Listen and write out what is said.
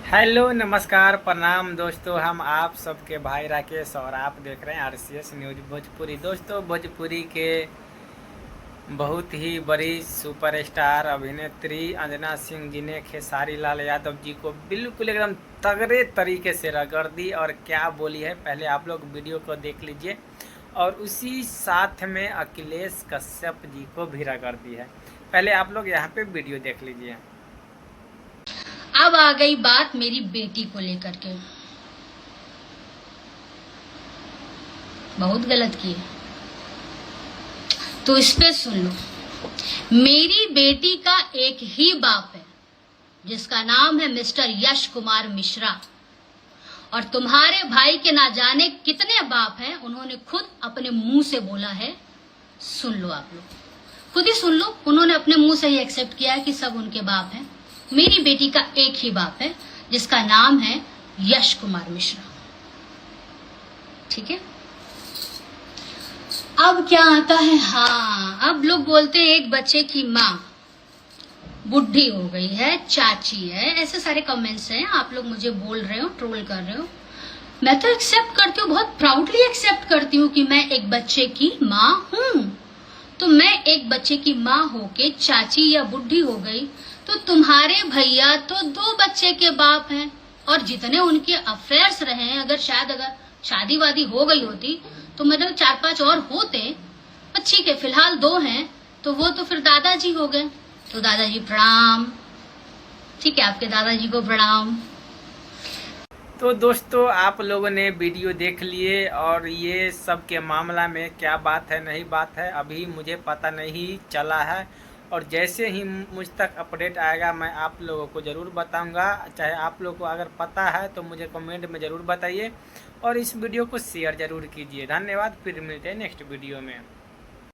Hello नमस्कार प्रणाम दोस्तों, हम आप सबके भाई राकेश और आप देख रहे हैं आरसीएस न्यूज भोजपुरी। दोस्तों, भोजपुरी के बहुत ही बड़ी सुपरस्टार अभिनेत्री अंजना सिंह जी ने खेसारी लाल यादव जी को बिल्कुल एकदम तगड़े तरीके से रगड़ दी और क्या बोली है, पहले आप लोग वीडियो को देख लीजिए। और उसी साथ में अखिलेश कश्यप जी को भी रगड़ दी है। पहले आप लोग यहाँ पे वीडियो देख लीजिए। अब आ गई बात मेरी बेटी को लेकर के। बहुत गलत किए तो इस पे सुन लो। मेरी बेटी का एक ही बाप है जिसका नाम है मिस्टर यश कुमार मिश्रा, और तुम्हारे भाई के ना जाने कितने बाप हैं, उन्होंने खुद अपने मुंह से बोला है। सुन लो, आप लोग खुद ही सुन लो। उन्होंने अपने मुंह से ही एक्सेप्ट किया है कि सब उनके बाप हैं। मेरी बेटी का एक ही बाप है जिसका नाम है यश कुमार मिश्रा। ठीक है, अब क्या आता है। हाँ, अब लोग बोलते हैं एक बच्चे की माँ बुढ़ी हो गई है, चाची है, ऐसे सारे कमेंट्स हैं। आप लोग मुझे बोल रहे हो, ट्रोल कर रहे हो। मैं तो एक्सेप्ट करती हूँ, बहुत प्राउडली एक्सेप्ट करती हूँ कि मैं एक बच्चे की माँ हूँ। तो मैं एक बच्चे की माँ होके चाची या बुढ़ी हो गई तो तुम्हारे भैया तो 2 बच्चे के बाप हैं, और जितने उनके अफेयर्स रहे हैं, अगर शादी वादी हो गई होती तो मतलब 4-5 और होते, पर ठीक है फिलहाल 2 हैं, तो वो तो फिर दादाजी हो गए। तो दादाजी प्रणाम। ठीक है, आपके दादाजी को प्रणाम। तो दोस्तों, आप लोगों ने वीडियो देख लिए और ये सब के मामला में क्या बात है नहीं बात है अभी मुझे पता नहीं चला है, और जैसे ही मुझ तक अपडेट आएगा मैं आप लोगों को ज़रूर बताऊंगा। चाहे आप लोगों को अगर पता है तो मुझे कमेंट में ज़रूर बताइए और इस वीडियो को शेयर ज़रूर कीजिए। धन्यवाद, फिर मिलते हैं नेक्स्ट वीडियो में।